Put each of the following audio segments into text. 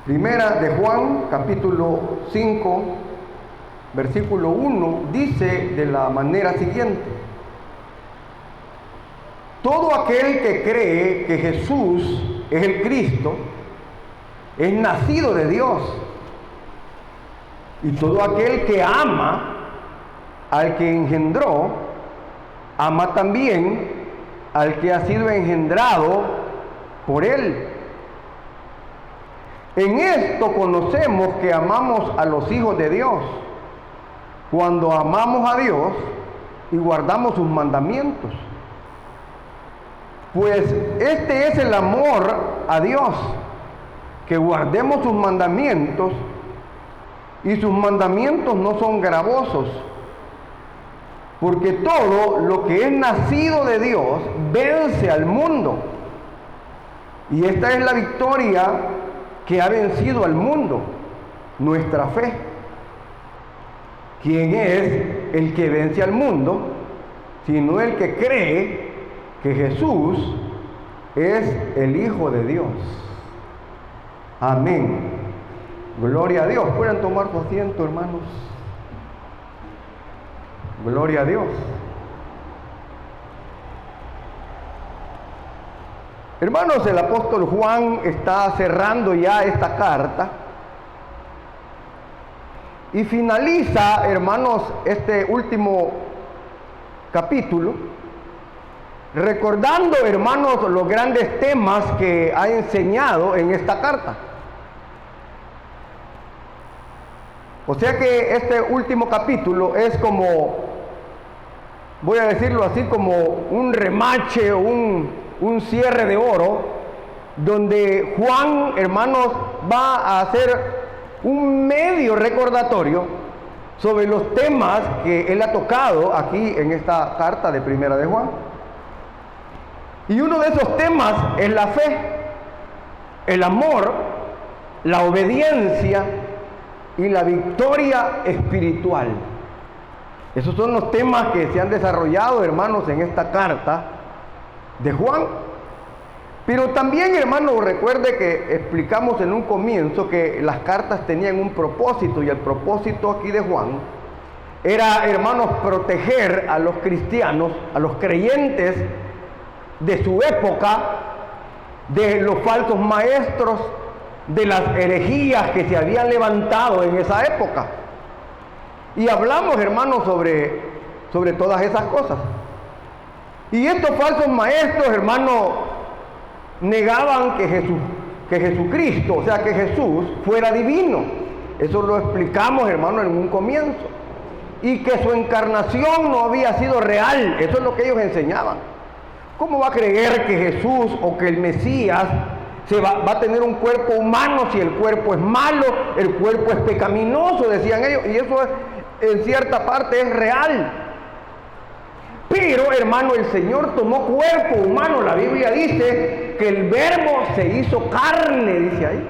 Primera de Juan, capítulo 5, versículo 1, dice de la manera siguiente: todo aquel que cree que Jesús es el Cristo es nacido de Dios, y todo aquel que ama al que engendró, ama también al que ha sido engendrado por él. En esto conocemos que amamos a los hijos de Dios, cuando amamos a Dios y guardamos sus mandamientos. Pues este es el amor a Dios, que guardemos sus mandamientos, y sus mandamientos no son gravosos, porque todo lo que es nacido de Dios vence al mundo. Y esta es la victoria que ha vencido al mundo, nuestra fe. ¿Quién es el que vence al mundo? Sino el que cree que Jesús es el Hijo de Dios. Amén. Gloria a Dios. Pueden tomar su asiento, hermanos. Gloria a Dios. Hermanos, el apóstol Juan está cerrando ya esta carta y finaliza, hermanos, este último capítulo recordando, hermanos, los grandes temas que ha enseñado en esta carta. O sea que este último capítulo es como, voy a decirlo así, como un remache, un cierre de oro, donde Juan, hermanos, va a hacer un medio recordatorio sobre los temas que él ha tocado aquí en esta carta de Primera de Juan. Y uno de esos temas es la fe, el amor, la obediencia y la victoria espiritual. Esos son los temas que se han desarrollado, hermanos, en esta carta de Juan. Pero también, hermanos, recuerde que explicamos en un comienzo que las cartas tenían un propósito, y el propósito aquí de Juan era, hermanos, proteger a los cristianos, a los creyentes de su época, de los falsos maestros, de las herejías que se habían levantado en esa época. Y hablamos, hermanos, sobre todas esas cosas. Y estos falsos maestros, hermanos, negaban que Jesucristo, o sea, que Jesús fuera divino. Eso lo explicamos, hermanos, en un comienzo. Y que su encarnación no había sido real. Eso es lo que ellos enseñaban. ¿Cómo va a creer que Jesús o que el Mesías va a tener un cuerpo humano si el cuerpo es malo, el cuerpo es pecaminoso, decían ellos? Y eso en cierta parte es real. Pero, hermano, el Señor tomó cuerpo humano. La Biblia dice que el Verbo se hizo carne, dice ahí.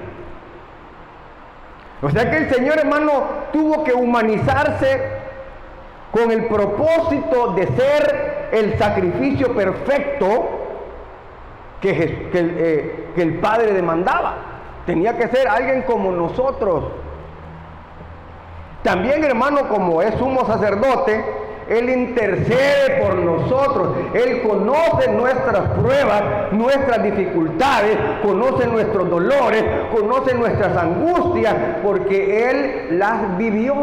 O sea que el Señor, hermano, tuvo que humanizarse con el propósito de ser el sacrificio perfecto que el Padre demandaba. Tenía que ser alguien como nosotros. También, hermano, como es sumo sacerdote, Él intercede por nosotros. Él conoce nuestras pruebas, nuestras dificultades, conoce nuestros dolores, conoce nuestras angustias, porque Él las vivió.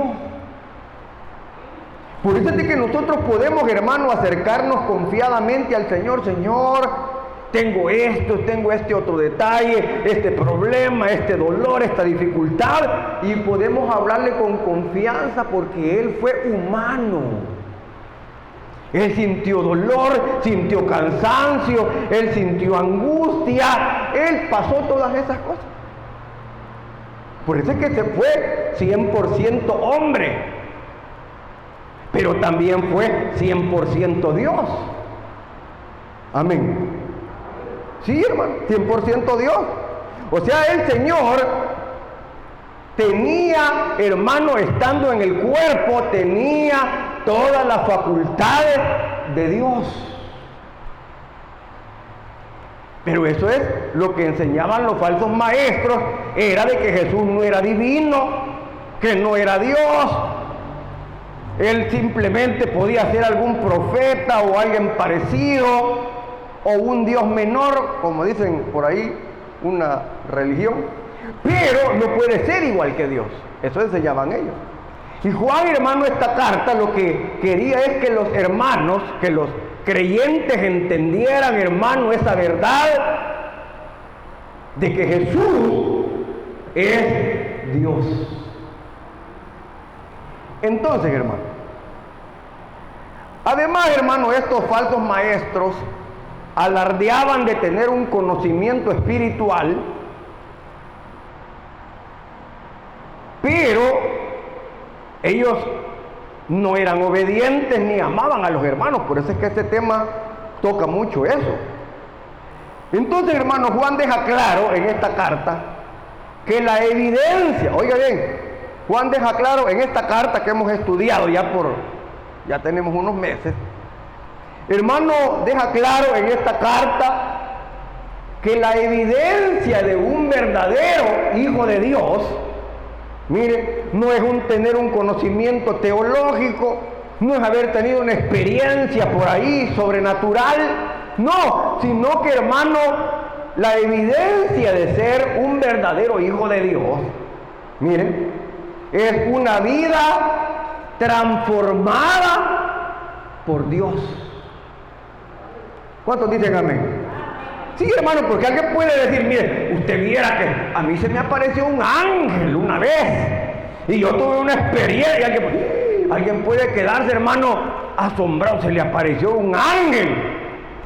Por eso es de que nosotros podemos, hermano, acercarnos confiadamente al Señor. Señor, tengo esto, tengo este otro detalle, este problema, este dolor, esta dificultad, y podemos hablarle con confianza porque Él fue humano. Él sintió dolor, sintió cansancio, Él sintió angustia, Él pasó todas esas cosas. Por eso es que se fue 100% hombre, pero también fue 100% Dios. Amén. Sí, hermano, 100% Dios. O sea, el Señor tenía, hermano, estando en el cuerpo, tenía todas las facultades de Dios. Pero eso es lo que enseñaban los falsos maestros, era de que Jesús no era divino, que no era Dios. Él simplemente podía ser algún profeta o alguien parecido, o un Dios menor, como dicen por ahí, una religión, pero no puede ser igual que Dios. Eso enseñaban ellos. Y Juan, hermano, esta carta lo que quería es que los hermanos, que los creyentes entendieran, hermano, esa verdad de que Jesús es Dios. Entonces, hermano, además, hermano, estos falsos maestros alardeaban de tener un conocimiento espiritual, pero ellos no eran obedientes ni amaban a los hermanos. Por eso es que este tema toca mucho eso. Entonces, hermano, Juan deja claro en esta carta que la evidencia, oiga bien, Juan deja claro en esta carta que hemos estudiado ya tenemos unos meses, hermano, deja claro en esta carta que la evidencia de un verdadero hijo de Dios, mire, no es tener un conocimiento teológico, no es haber tenido una experiencia por ahí sobrenatural, no, sino que, hermano, la evidencia de ser un verdadero hijo de Dios, mire, es una vida transformada por Dios. ¿Cuántos dicen amén? Sí, hermano, porque alguien puede decir, mire, usted viera que a mí se me apareció un ángel una vez y yo tuve una experiencia. Alguien puede quedarse, hermano, asombrado, se le apareció un ángel,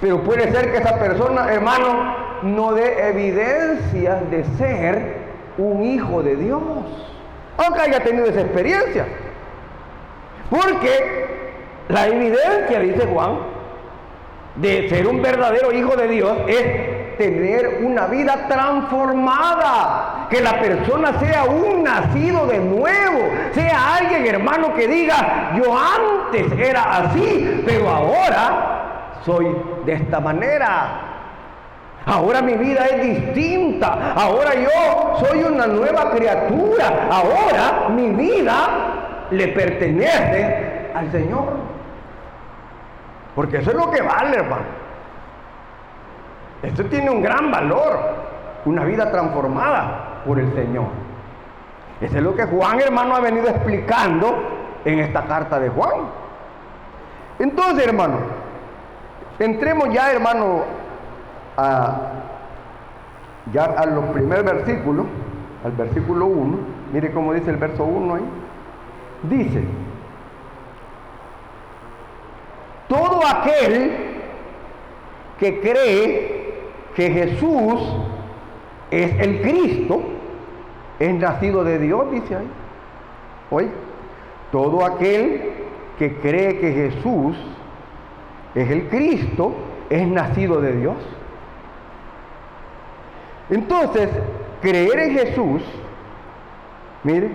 pero puede ser que esa persona, hermano, no dé evidencias de ser un hijo de Dios, aunque haya tenido esa experiencia. Porque la evidencia, dice Juan, de ser un verdadero hijo de Dios es tener una vida transformada, que la persona sea un nacido de nuevo, sea alguien, hermano, que diga, yo antes era así, pero ahora soy de esta manera. Ahora mi vida es distinta, ahora yo soy una nueva criatura, ahora mi vida le pertenece al Señor. Porque eso es lo que vale, hermano. Esto tiene un gran valor, una vida transformada por el Señor. Eso es lo que Juan, hermano, ha venido explicando en esta carta de Juan. Entonces, hermano, entremos ya, hermano, a los primeros versículos, al versículo 1. Mire cómo dice el verso 1 ahí. Dice: todo aquel que cree que Jesús es el Cristo es nacido de Dios, dice ahí. Oye, todo aquel que cree que Jesús es el Cristo es nacido de Dios. Entonces, creer en Jesús, mire,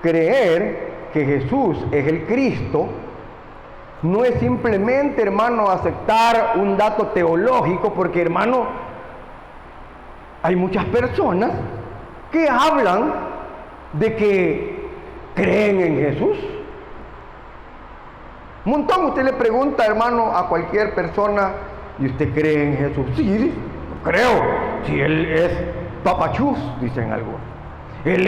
creer que Jesús es el Cristo no es simplemente, hermano, aceptar un dato teológico, porque, hermano, hay muchas personas que hablan de que creen en Jesús. Un montón, usted le pregunta, hermano, a cualquier persona, ¿y usted cree en Jesús? Sí, creo. Si Él es papachús, dicen algunos. Él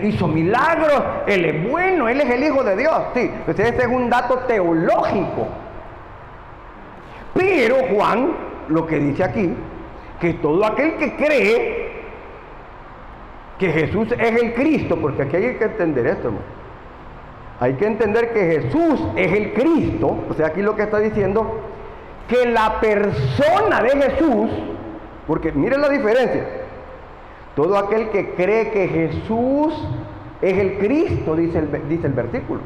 hizo milagros, Él es bueno, Él es el Hijo de Dios. Sí, pues ese es un dato teológico. Pero Juan lo que dice aquí, que todo aquel que cree que Jesús es el Cristo, porque aquí hay que entender esto, hermano. Hay que entender que Jesús es el Cristo, o sea, aquí lo que está diciendo, que la persona de Jesús, porque miren la diferencia, todo aquel que cree que Jesús es el Cristo, dice el versículo.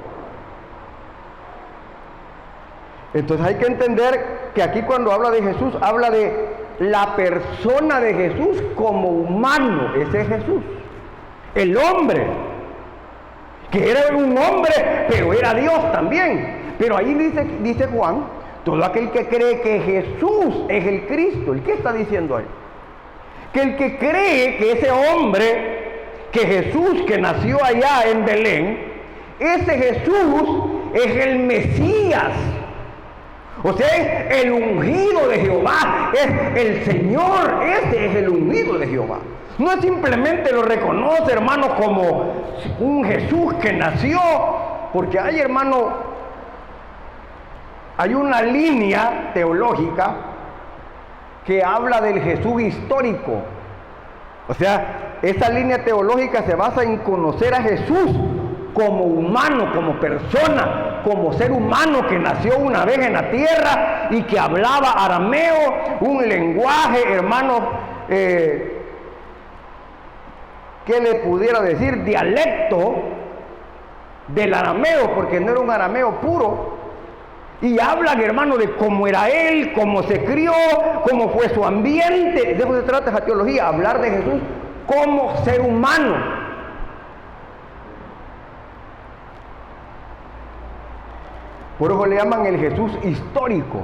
Entonces hay que entender que aquí cuando habla de Jesús, habla de la persona de Jesús como humano. Ese es Jesús, el hombre, que era un hombre, pero era Dios también. Pero ahí dice Juan, todo aquel que cree que Jesús es el Cristo. ¿El qué está diciendo ahí? Que el que cree que ese hombre, que Jesús que nació allá en Belén, ese Jesús es el Mesías. O sea, es el ungido de Jehová, es el Señor, ese es el ungido de Jehová. No simplemente lo reconoce, hermano, como un Jesús que nació, porque hay, hermano, hay una línea teológica que habla del Jesús histórico. O sea, esa línea teológica se basa en conocer a Jesús como humano, como persona, como ser humano que nació una vez en la tierra y que hablaba arameo, un lenguaje, hermano, ¿qué le pudiera decir? Dialecto del arameo, porque no era un arameo puro. Y hablan, hermano, de cómo era él, cómo se crió, cómo fue su ambiente. De eso se trata esa teología, hablar de Jesús como ser humano. Por eso le llaman el Jesús histórico.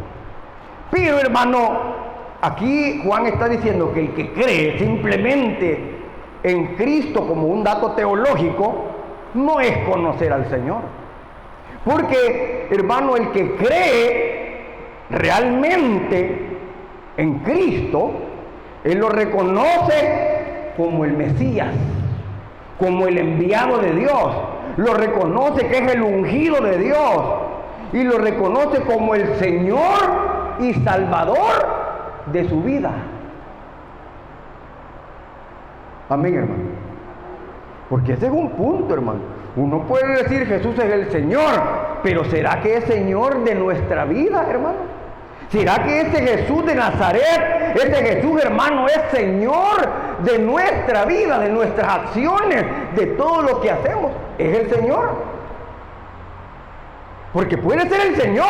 Pero, hermano, aquí Juan está diciendo que el que cree simplemente en Cristo como un dato teológico no es conocer al Señor. Porque, hermano, el que cree realmente en Cristo, él lo reconoce como el Mesías, como el enviado de Dios. Lo reconoce que es el ungido de Dios. Y lo reconoce como el Señor y Salvador de su vida. Amén, hermano. Porque ese es un punto, hermano. Uno puede decir Jesús es el Señor, pero ¿será que es Señor de nuestra vida, hermano? ¿Será que ese Jesús de Nazaret, ese Jesús, hermano, es Señor de nuestra vida, de nuestras acciones, de todo lo que hacemos? ¿Es el Señor? Porque puede ser el Señor,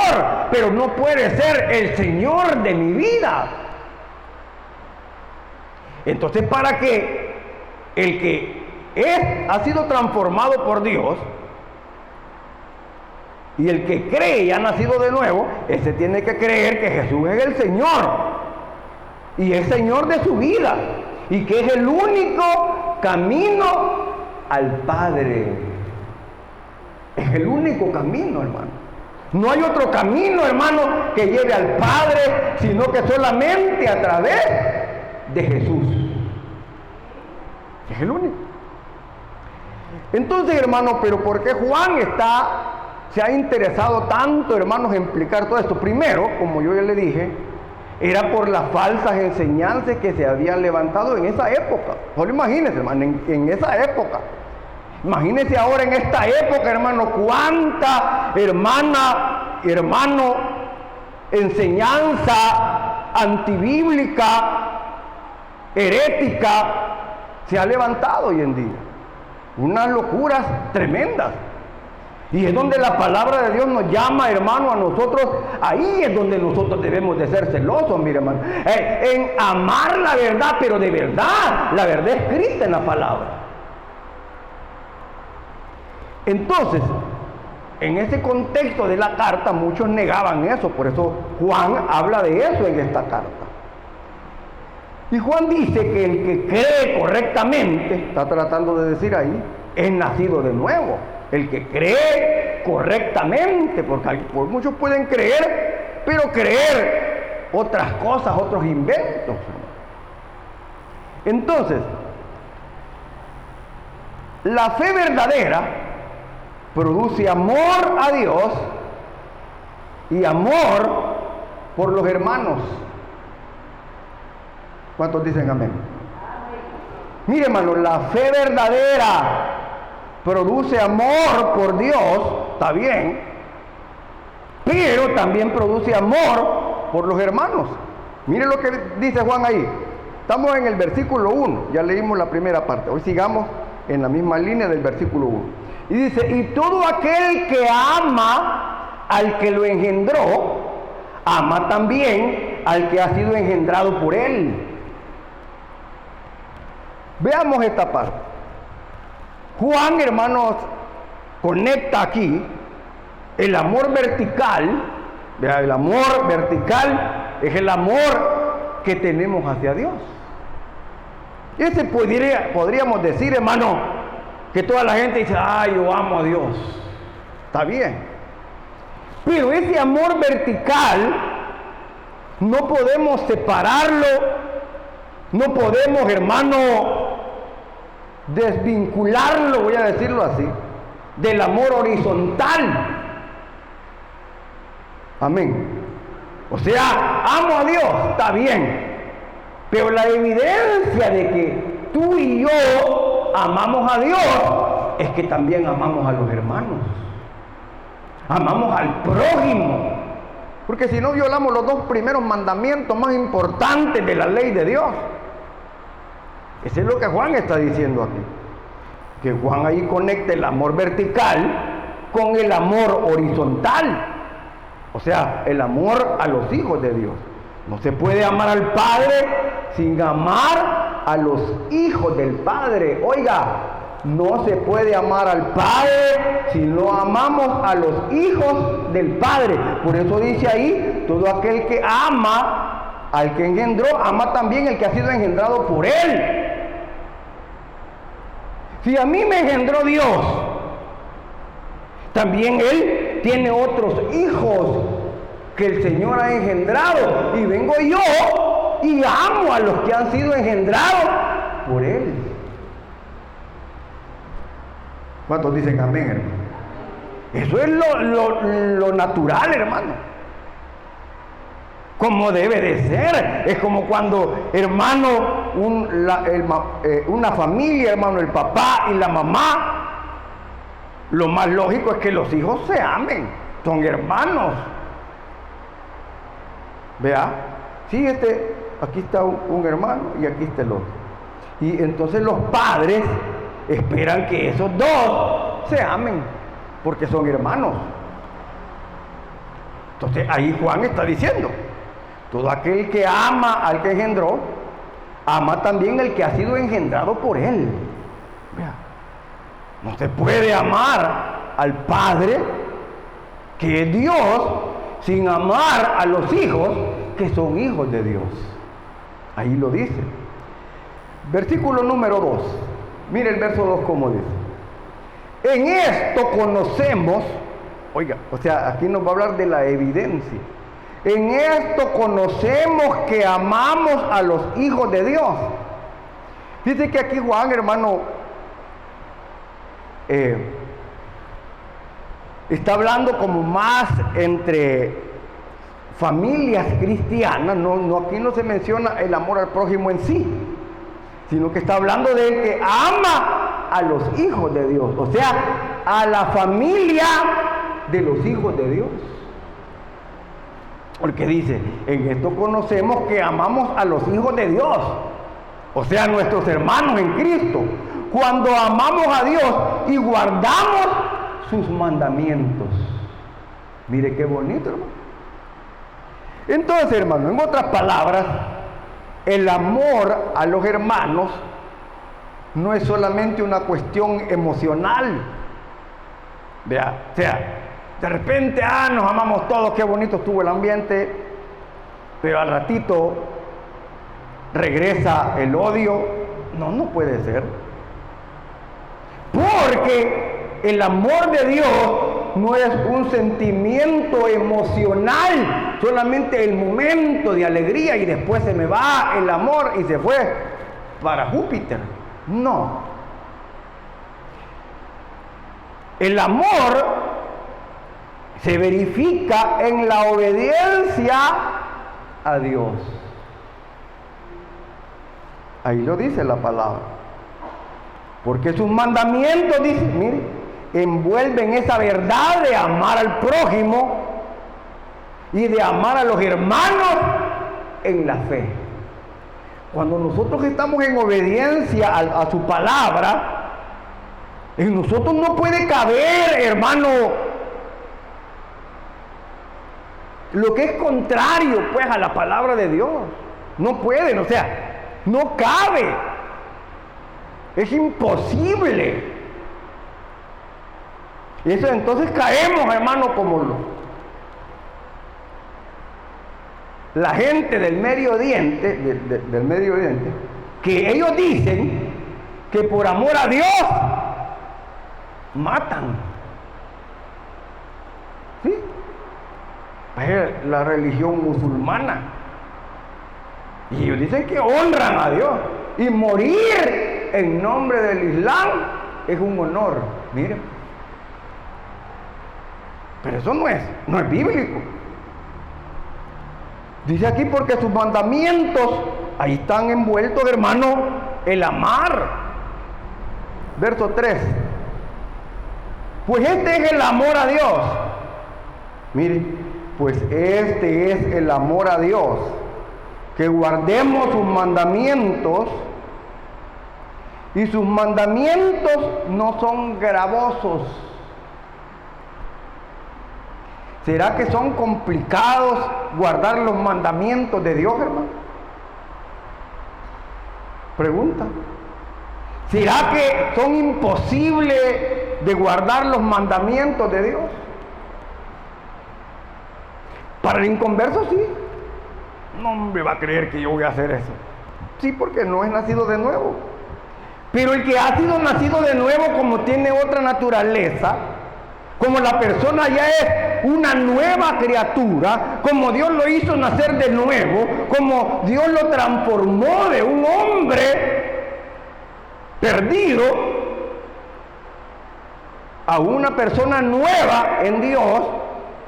pero no puede ser el Señor de mi vida. Entonces, para que el que ha sido transformado por Dios y el que cree y ha nacido de nuevo, ese tiene que creer que Jesús es el Señor y es Señor de su vida y que es el único camino al Padre. Es el único camino, hermano. No hay otro camino, hermano, que lleve al Padre, sino que solamente a través de Jesús. Es el único. Entonces, hermano, pero ¿por qué Juan se ha interesado tanto, hermanos, en explicar todo esto? Primero, como yo ya le dije, era por las falsas enseñanzas que se habían levantado en esa época. Solo imagínense, hermano, en esa época. Imagínense ahora en esta época, hermano, cuánta hermano, enseñanza antibíblica, herética, se ha levantado hoy en día. Unas locuras tremendas. Y es donde la palabra de Dios nos llama, hermano, a nosotros. Ahí es donde nosotros debemos de ser celosos, mire, hermano. En amar la verdad, pero de verdad, la verdad escrita en la palabra. Entonces, en ese contexto de la carta, muchos negaban eso, por eso Juan habla de eso en esta carta. Y Juan dice que el que cree correctamente, está tratando de decir ahí, es nacido de nuevo. El que cree correctamente, porque muchos pueden creer, pero creer otras cosas, otros inventos. Entonces, la fe verdadera produce amor a Dios y amor por los hermanos. ¿Cuántos dicen amén? Mire, hermano, la fe verdadera produce amor por Dios, está bien, pero también produce amor por los hermanos. Mire lo que dice Juan ahí. Estamos en el versículo 1, ya leímos la primera parte. Hoy sigamos en la misma línea del versículo 1. Y dice, y todo aquel que ama al que lo engendró, ama también al que ha sido engendrado por él. Veamos esta parte. Juan, hermanos, conecta aquí el amor vertical Vea, el amor vertical es el amor que tenemos hacia Dios. Ese podríamos decir, hermano, que toda la gente dice, ay, yo amo a Dios. Está bien. Pero ese amor vertical no podemos separarlo, no podemos, hermano, desvincularlo, voy a decirlo así, del amor horizontal. Amén. O sea, amo a Dios, está bien, pero la evidencia de que tú y yo amamos a Dios es que también amamos a los hermanos, amamos al prójimo, porque si no violamos los dos primeros mandamientos más importantes de la ley de Dios. Eso es lo que Juan está diciendo aquí, que Juan ahí conecta el amor vertical con el amor horizontal. O sea, el amor a los hijos de Dios. No se puede amar al Padre sin amar a los hijos del Padre. Oiga, no se puede amar al Padre si no amamos a los hijos del Padre. Por eso dice ahí, todo aquel que ama al que engendró, ama también el que ha sido engendrado por él. Si a mí me engendró Dios, también Él tiene otros hijos que el Señor ha engendrado. Y vengo yo y amo a los que han sido engendrados por Él. ¿Cuántos dicen amén, hermano? Eso es lo natural, hermano. Como debe de ser. Es como cuando, hermano, una familia, hermano, el papá y la mamá, lo más lógico es que los hijos se amen, son hermanos. Vea, sí, aquí está un hermano y aquí está el otro. Y entonces los padres esperan que esos dos se amen, porque son hermanos. Entonces ahí Juan está diciendo, todo aquel que ama al que engendró, ama también el que ha sido engendrado por él. Vea. No se puede amar al Padre, que es Dios, sin amar a los hijos, que son hijos de Dios. Ahí lo dice. Versículo número 2. Mire el verso 2 como dice. En esto conocemos, oiga, o sea, aquí nos va a hablar de la evidencia. En esto conocemos que amamos a los hijos de Dios. Dice que aquí Juan, hermano, está hablando como más entre familias cristianas. Aquí no se menciona el amor al prójimo en sí, sino que está hablando del que ama a los hijos de Dios, o sea, a la familia de los hijos de Dios. Porque dice, en esto conocemos que amamos a los hijos de Dios, o sea, nuestros hermanos en Cristo, cuando amamos a Dios y guardamos sus mandamientos. Mire qué bonito, hermano. Entonces, hermano, en otras palabras, el amor a los hermanos no es solamente una cuestión emocional. Vea, o sea, de repente, nos amamos todos, qué bonito estuvo el ambiente, pero al ratito regresa el odio. No puede ser. Porque el amor de Dios no es un sentimiento emocional, solamente el momento de alegría y después se me va el amor y se fue para Júpiter. No. El amor se verifica en la obediencia a Dios. Ahí lo dice la palabra. Porque sus mandamientos, dice, mire, envuelven esa verdad de amar al prójimo y de amar a los hermanos en la fe. Cuando nosotros estamos en obediencia a su palabra, en nosotros no puede caber, hermano, lo que es contrario pues a la palabra de Dios. No pueden, o sea, no cabe. Es imposible. Y eso entonces caemos, hermano, como la gente del Medio Oriente, del Medio Oriente, que ellos dicen que por amor a Dios matan. ¿Sí? Es la religión musulmana. Y ellos dicen que honran a Dios. Y morir en nombre del Islam es un honor. Miren. Pero eso no es bíblico. Dice aquí porque sus mandamientos, ahí están envueltos, hermano, el amar. Verso 3. Pues este es el amor a Dios. Mire, pues este es el amor a Dios, que guardemos sus mandamientos, y sus mandamientos no son gravosos. ¿Será que son complicados guardar los mandamientos de Dios, hermano? Pregunta. ¿Será que son imposibles de guardar los mandamientos de Dios? Para el inconverso sí. No me va a creer que yo voy a hacer eso. Sí, porque no es nacido de nuevo. Pero el que ha sido nacido de nuevo, como tiene otra naturaleza, como la persona ya es una nueva criatura, como Dios lo hizo nacer de nuevo, como Dios lo transformó de un hombre perdido a una persona nueva en Dios,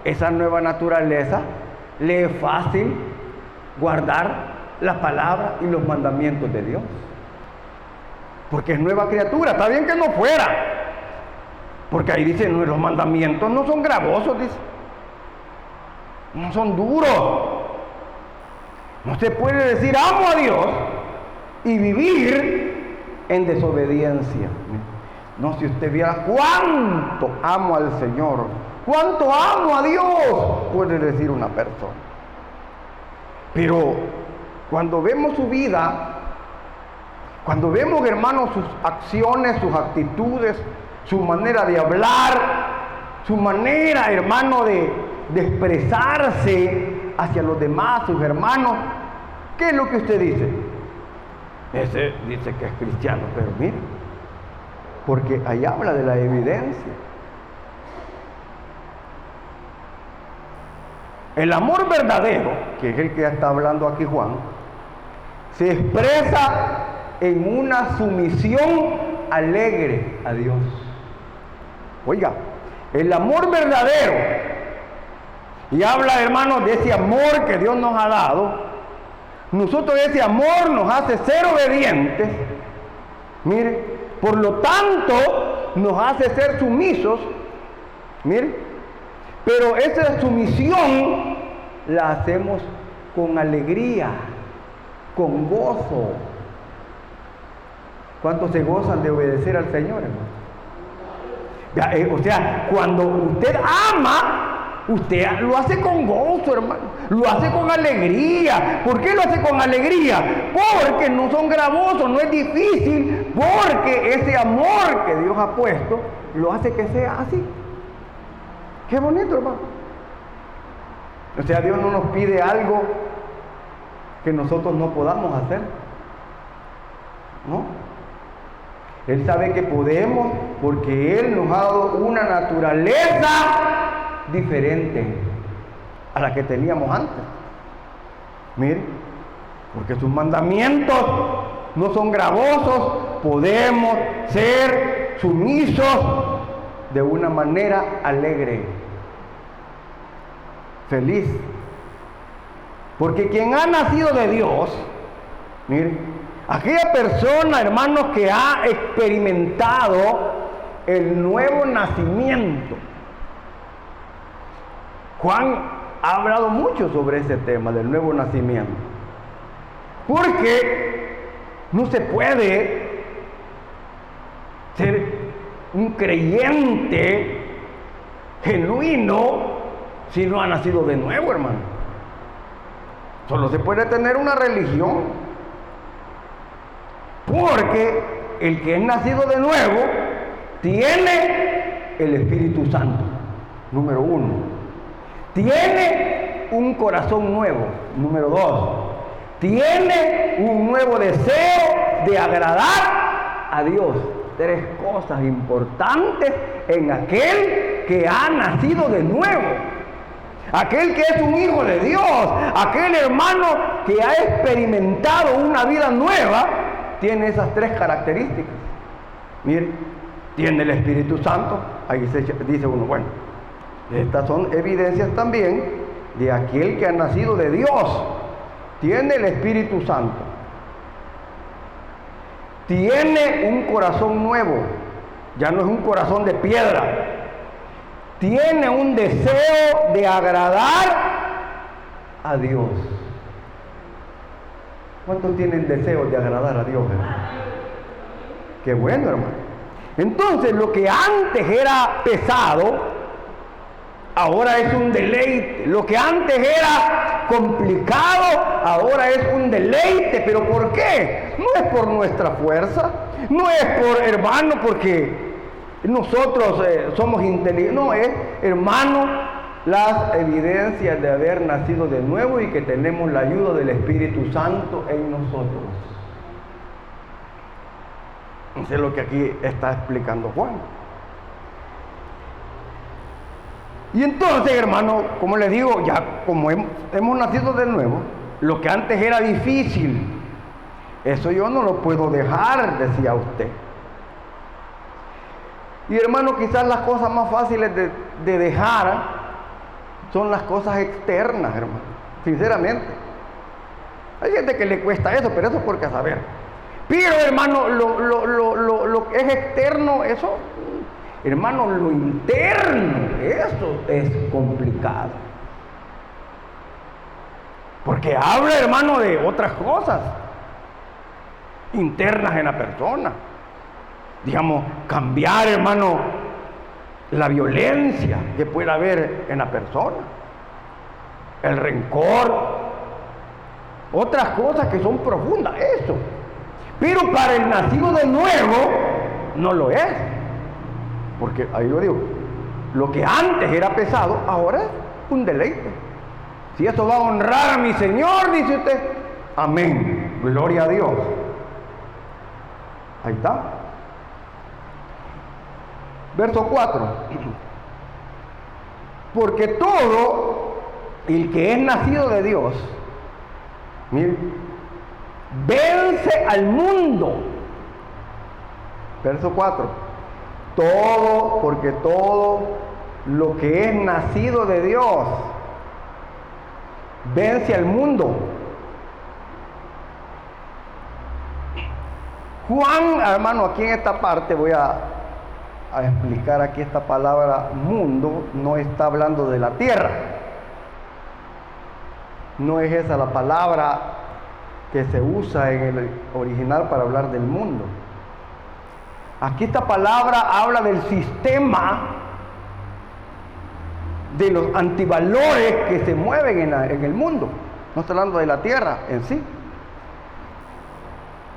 esa nueva naturaleza le es fácil guardar la palabra y los mandamientos de Dios, porque es nueva criatura. Está bien que no fuera, porque ahí dice, los mandamientos no son gravosos, dice, no son duros. No se puede decir amo a Dios y vivir en desobediencia. No, si usted viera cuánto amo al Señor, cuánto amo a Dios, puede decir una persona. Pero cuando vemos su vida, cuando vemos, hermanos, sus acciones, sus actitudes, su manera de hablar, su manera, hermano, de expresarse hacia los demás, sus hermanos, ¿qué es lo que usted dice? Ese dice que es cristiano, pero mire, porque ahí habla de la evidencia. El amor verdadero, que es el que está hablando aquí Juan, se expresa en una sumisión alegre a Dios. Oiga, el amor verdadero, y habla, hermanos, de ese amor que Dios nos ha dado. Nosotros ese amor nos hace ser obedientes. Mire, por lo tanto, nos hace ser sumisos. Mire, pero esa sumisión la hacemos con alegría, con gozo. ¿Cuántos se gozan de obedecer al Señor, hermano? O sea, cuando usted ama, usted lo hace con gozo, hermano. Lo hace con alegría. ¿Por qué lo hace con alegría? Porque no son gravosos, no es difícil. Porque ese amor que Dios ha puesto lo hace que sea así. Qué bonito, hermano. O sea, Dios no nos pide algo que nosotros no podamos hacer. ¿No? Él sabe que podemos, porque Él nos ha dado una naturaleza diferente a la que teníamos antes. Mire, porque sus mandamientos no son gravosos, podemos ser sumisos de una manera alegre, feliz. Porque quien ha nacido de Dios, mire, aquella persona, hermanos, que ha experimentado el nuevo nacimiento. Juan ha hablado mucho sobre ese tema del nuevo nacimiento. Porque no se puede ser un creyente genuino si no ha nacido de nuevo, hermano. Solo se puede tener una religión. Porque el que es nacido de nuevo tiene el Espíritu Santo, número uno. Tiene un corazón nuevo. Número 2, tiene un nuevo deseo de agradar a Dios. 3 cosas importantes en aquel que ha nacido de nuevo. Aquel que es un hijo de Dios, aquel hermano que ha experimentado una vida nueva, tiene esas 3 características. Mire, tiene el Espíritu Santo. Ahí se dice uno, bueno, estas son evidencias también de aquel que ha nacido de Dios. Tiene el Espíritu Santo. Tiene un corazón nuevo. Ya no es un corazón de piedra. Tiene un deseo de agradar a Dios. ¿Cuántos tienen deseo de agradar a Dios, hermano? Qué bueno, hermano. Entonces, lo que antes era pesado, ahora es un deleite. Lo que antes era complicado, ahora es un deleite. ¿Pero por qué? No es por nuestra fuerza, no es por, hermano, porque nosotros somos inteligentes. No, es, hermano, las evidencias de haber nacido de nuevo y que tenemos la ayuda del Espíritu Santo en nosotros. Eso es lo que aquí está explicando Juan. Y entonces, hermano, como les digo, ya como hemos nacido de nuevo, lo que antes era difícil, eso yo no lo puedo dejar, decía usted. Y hermano, quizás las cosas más fáciles de dejar son las cosas externas, hermano, sinceramente. Hay gente que le cuesta eso, pero eso es porque a saber. Pero hermano, lo que es externo, eso, hermano, lo interno, eso es complicado. Porque habla, hermano, de otras cosas internas en la persona. Digamos, cambiar, hermano, la violencia que pueda haber en la persona, el rencor, otras cosas que son profundas, eso. Pero para el nacido de nuevo, no lo es. Porque, ahí lo digo, lo que antes era pesado, ahora es un deleite. Si eso va a honrar a mi Señor, dice usted, amén, gloria a Dios. Ahí está. Verso 4. Porque todo el que es nacido de Dios, miren, vence al mundo. Verso 4. Porque todo lo que es nacido de Dios vence al mundo. Juan, hermano, aquí en esta parte voy a explicar aquí esta palabra mundo, no está hablando de la tierra. No es esa la palabra que se usa en el original para hablar del mundo. Aquí esta palabra habla del sistema de los antivalores que se mueven en el mundo. No está hablando de la tierra en sí,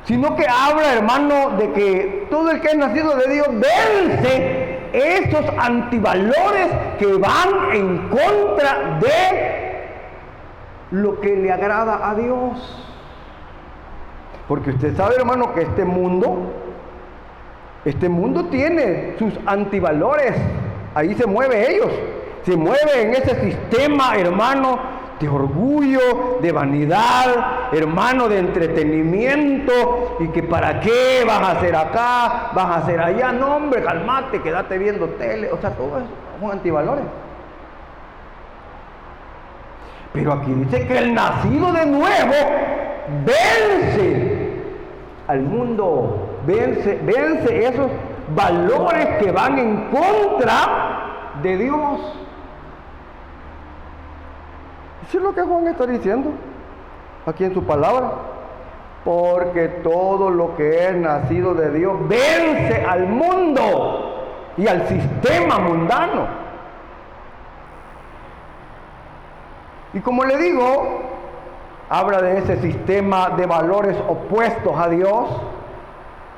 sino que habla, hermano, de que todo el que es nacido de Dios vence esos antivalores que van en contra de lo que le agrada a Dios. Porque usted sabe, hermano, que este mundo tiene sus antivalores. Ahí se mueve ellos. Se mueve en ese sistema, hermano, de orgullo, de vanidad, hermano, de entretenimiento. Y que para qué vas a hacer acá, vas a hacer allá. No, hombre, calmate, quédate viendo tele. O sea, todo eso son antivalores. Pero aquí dice que el nacido de nuevo vence al mundo. Vence esos valores que van en contra de Dios. Eso es lo que Juan está diciendo aquí en su palabra. Porque todo lo que es nacido de Dios vence al mundo y al sistema mundano. Y como le digo, habla de ese sistema de valores opuestos a Dios,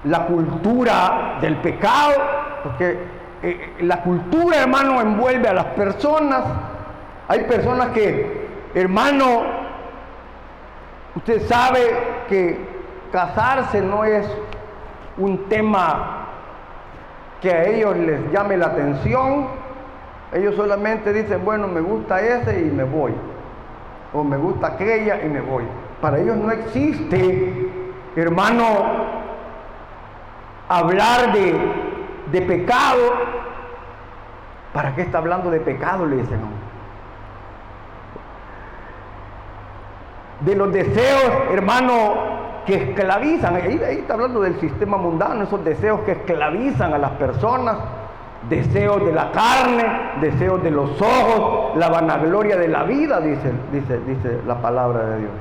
la cultura del pecado, porque la cultura, hermano, envuelve a las personas. Hay personas que hermano, usted sabe que casarse no es un tema que a ellos les llame la atención. Ellos solamente dicen, bueno, me gusta ese y me voy, o me gusta aquella y me voy. Para ellos no existe, hermano, hablar de pecado. ¿Para qué está hablando de pecado? Le dicen. De los deseos, hermano, que esclavizan. Ahí está hablando del sistema mundano, esos deseos que esclavizan a las personas. Deseos de la carne, deseos de los ojos, la vanagloria de la vida, dice la palabra de Dios.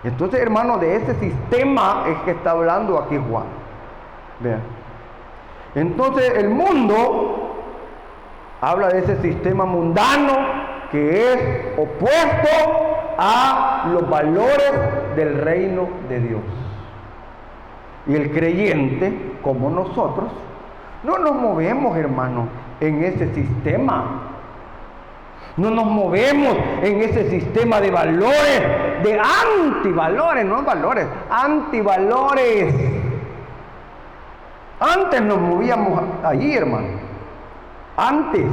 Entonces, hermano, de ese sistema es que está hablando aquí Juan. Vean. Entonces, el mundo habla de ese sistema mundano que es opuesto a los valores del reino de Dios. Y el creyente, como nosotros, no nos movemos, hermano, en ese sistema. No nos movemos en ese sistema de valores, de antivalores, no valores, antivalores. Antes nos movíamos allí, hermano. Antes.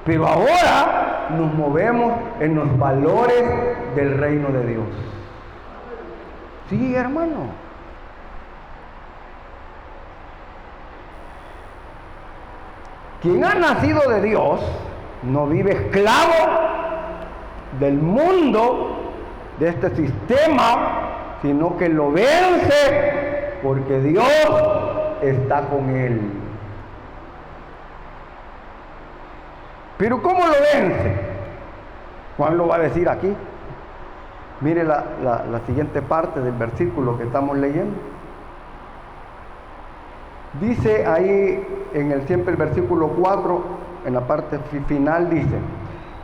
Pero ahora nos movemos en los valores del reino de Dios. Sí, hermano. Quien ha nacido de Dios no vive esclavo del mundo, de este sistema, sino que lo vence porque Dios está con él. Pero ¿cómo lo vence? Juan lo va a decir aquí. Mire la siguiente parte del versículo que estamos leyendo. Dice ahí siempre el versículo 4, en la parte final dice,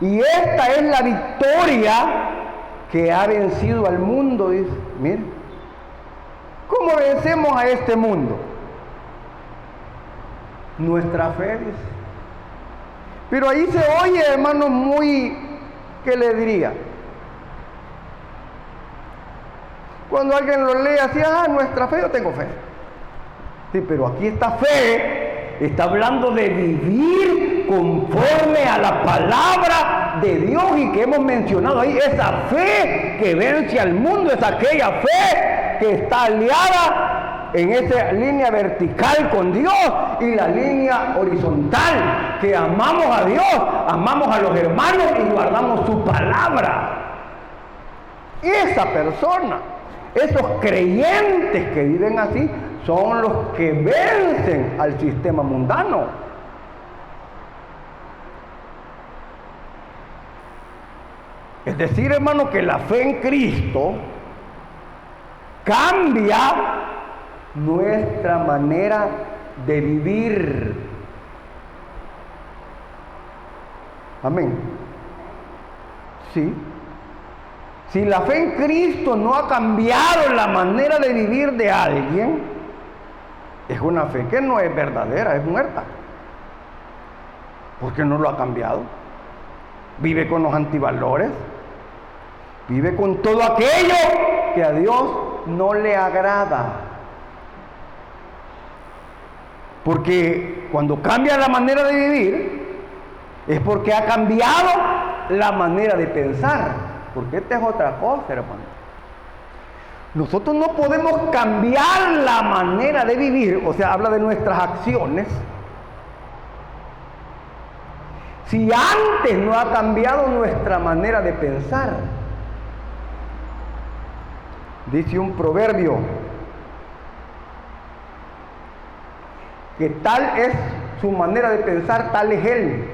y esta es la victoria que ha vencido al mundo, dice. Mire, ¿cómo vencemos a este mundo? Nuestra fe, dice. Pero ahí se oye, hermano, muy, ¿qué le diría? Cuando alguien lo lee así, nuestra fe, yo tengo fe. Sí, pero aquí esta fe está hablando de vivir conforme a la palabra de Dios y que hemos mencionado ahí. Esa fe que vence al mundo es aquella fe que está aliada en esa línea vertical con Dios y la línea horizontal, que amamos a Dios, amamos a los hermanos y guardamos su palabra. Esa persona, esos creyentes que viven así, son los que vencen al sistema mundano. Es decir, hermano, que la fe en Cristo cambia nuestra manera de vivir. Amén. Sí. Si la fe en Cristo no ha cambiado la manera de vivir de alguien, es una fe que no es verdadera, es muerta. Porque no lo ha cambiado. Vive con los antivalores. Vive con todo aquello que a Dios no le agrada. Porque cuando cambia la manera de vivir, es porque ha cambiado la manera de pensar. Porque esta es otra cosa, hermano. Nosotros no podemos cambiar la manera de vivir, o sea, habla de nuestras acciones, si antes no ha cambiado nuestra manera de pensar. Dice un proverbio que tal es su manera de pensar, tal es él.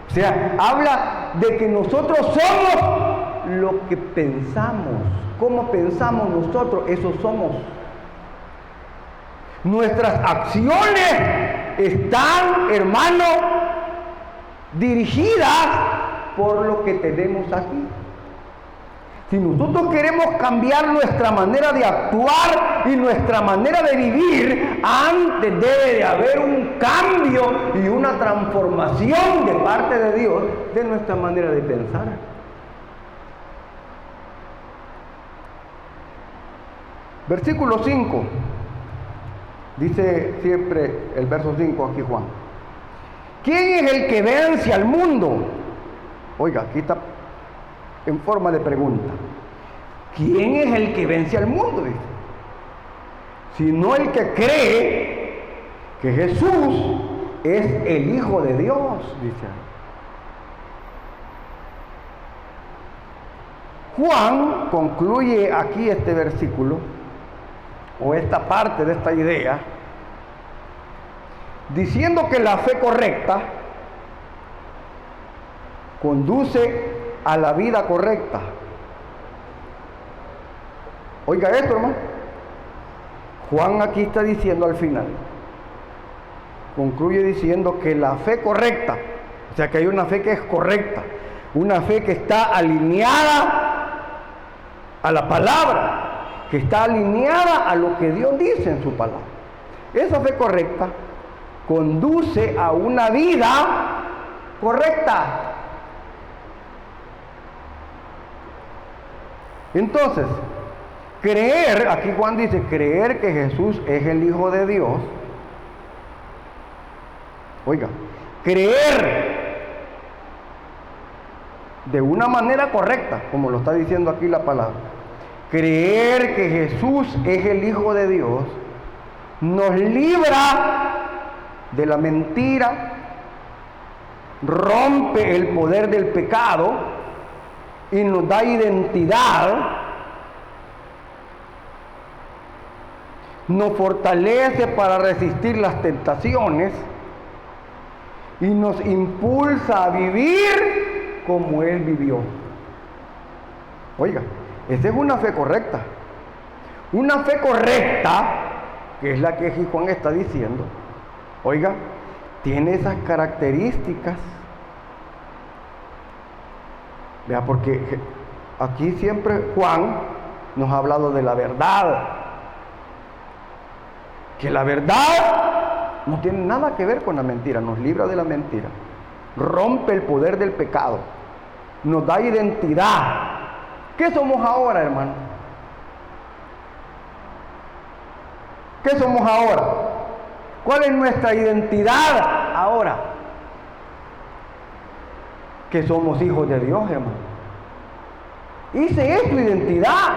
O sea, habla de que nosotros somos lo que pensamos. ¿Cómo pensamos nosotros? Eso somos. Nuestras acciones están, hermano, dirigidas por lo que tenemos aquí. Si nosotros queremos cambiar nuestra manera de actuar y nuestra manera de vivir, antes debe de haber un cambio y una transformación de parte de Dios de nuestra manera de pensar. Versículo 5. Dice siempre el verso 5 aquí Juan. ¿Quién es el que vence al mundo? Oiga, aquí está en forma de pregunta. ¿Quién es el que vence al mundo? Dice. Sino el que cree que Jesús es el Hijo de Dios, dice. Juan concluye aquí este versículo, o esta parte de esta idea, diciendo que la fe correcta conduce a la vida correcta. Oiga esto, hermano. Juan aquí está diciendo al final, concluye diciendo que la fe correcta, o sea que hay una fe que es correcta, una fe que está alineada a la palabra, que está alineada a lo que Dios dice en su palabra. Esa fe correcta conduce a una vida correcta. Entonces, creer, aquí Juan dice, creer que Jesús es el Hijo de Dios. Oiga, creer de una manera correcta, como lo está diciendo aquí la palabra. Creer que Jesús es el Hijo de Dios nos libra de la mentira, rompe el poder del pecado y nos da identidad, nos fortalece para resistir las tentaciones y nos impulsa a vivir como Él vivió. Oiga, esa es una fe correcta. Una fe correcta, que es la que Juan está diciendo, oiga, tiene esas características. Vea, porque aquí siempre Juan nos ha hablado de la verdad. Que la verdad no tiene nada que ver con la mentira, nos libra de la mentira, rompe el poder del pecado, nos da identidad. ¿Qué somos ahora, hermano? ¿Qué somos ahora? ¿Cuál es nuestra identidad ahora? Que somos hijos de Dios, hermano. Esa es tu identidad.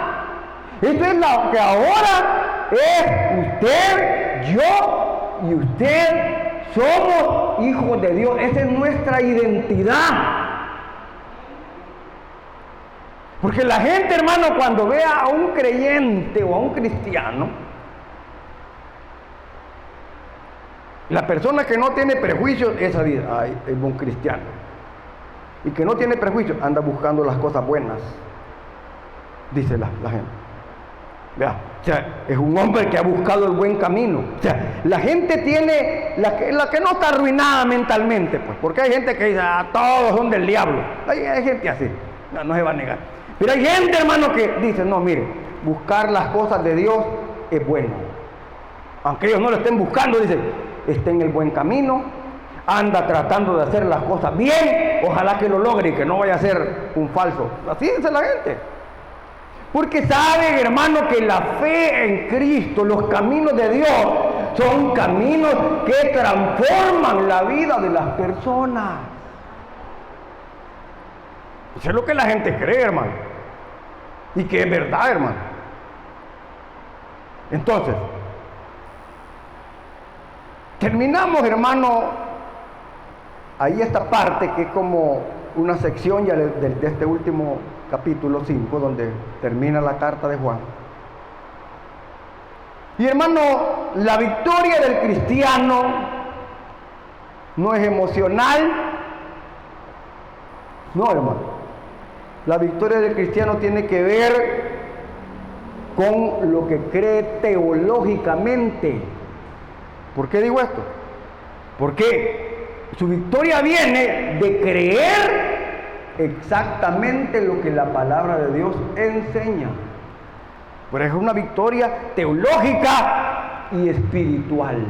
Esto es lo que ahora es usted, yo y usted. Somos hijos de Dios. Esa es nuestra identidad. Porque la gente, hermano, cuando vea a un creyente o a un cristiano, la persona que no tiene prejuicios, esa dice, ay, es un cristiano. Y que no tiene prejuicios, anda buscando las cosas buenas, dice la gente. Vea, o sea, es un hombre que ha buscado el buen camino. O sea, la gente tiene, la que no está arruinada mentalmente, pues, porque hay gente que dice, todos son del diablo. Hay gente así, no se va a negar. Pero hay gente, hermano, que dice, no, mire, buscar las cosas de Dios es bueno. Aunque ellos no lo estén buscando, dice, está en el buen camino, anda tratando de hacer las cosas bien, ojalá que lo logre y que no vaya a ser un falso. Así dice la gente. Porque saben, hermano, que la fe en Cristo, los caminos de Dios, son caminos que transforman la vida de las personas. Eso es lo que la gente cree, hermano. Y que es verdad, hermano. Entonces, terminamos, hermano, ahí esta parte que es como una sección ya de este último capítulo 5, donde termina la carta de Juan. Y hermano, la victoria del cristiano no es emocional. No, hermano. La victoria del cristiano tiene que ver con lo que cree teológicamente. ¿Por qué digo esto? Porque su victoria viene de creer exactamente lo que la palabra de Dios enseña. Pero es una victoria teológica y espiritual.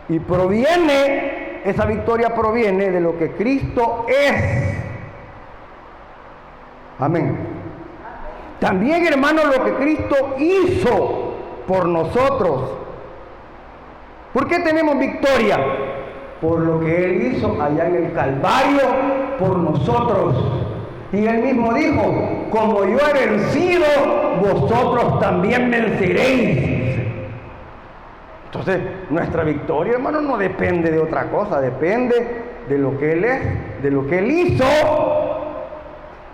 Y esa victoria proviene de lo que Cristo es. Amén. también, hermanos, lo que Cristo hizo por nosotros. ¿Por qué tenemos victoria? Por lo que Él hizo allá en el Calvario por nosotros. Y Él mismo dijo, como yo he vencido, vosotros también venceréis. Entonces, nuestra victoria, hermano, no depende de otra cosa, depende de lo que Él es, de lo que Él hizo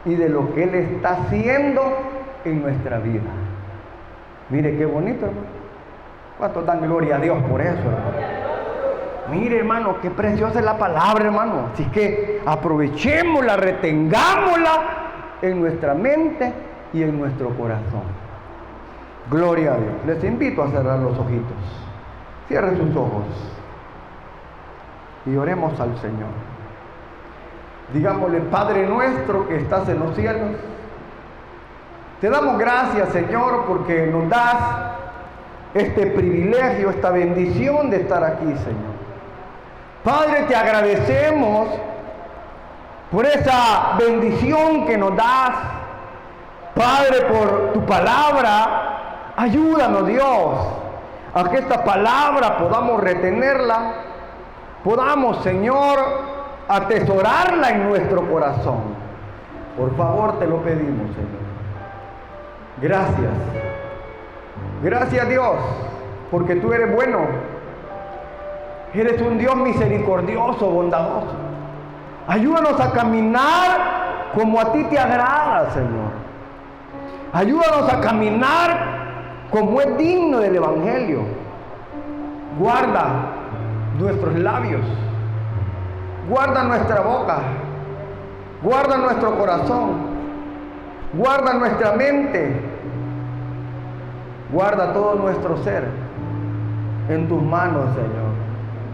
y de lo que Él está haciendo en nuestra vida. Mire qué bonito, hermano. ¿Cuántos dan gloria a Dios por eso, hermano? Mire, hermano, qué preciosa es la palabra, hermano. Así que aprovechémosla, retengámosla en nuestra mente y en nuestro corazón. Gloria a Dios. Les invito a cerrar los ojitos. Cierren sus ojos y oremos al Señor. Digámosle: Padre nuestro que estás en los cielos, te damos gracias, Señor, porque nos das este privilegio, esta bendición de estar aquí, Señor. Padre, te agradecemos por esa bendición que nos das. Padre, por tu palabra, ayúdanos, Dios, a que esta palabra podamos retenerla, podamos, Señor, atesorarla en nuestro corazón. Por favor, te lo pedimos, Señor. Gracias. Gracias, Dios, porque tú eres bueno. Eres un Dios misericordioso, bondadoso. Ayúdanos a caminar como a ti te agrada, Señor. Ayúdanos a caminar como es digno del Evangelio. Guarda nuestros labios. Guarda nuestra boca. Guarda nuestro corazón. Guarda nuestra mente. Guarda todo nuestro ser en tus manos, Señor.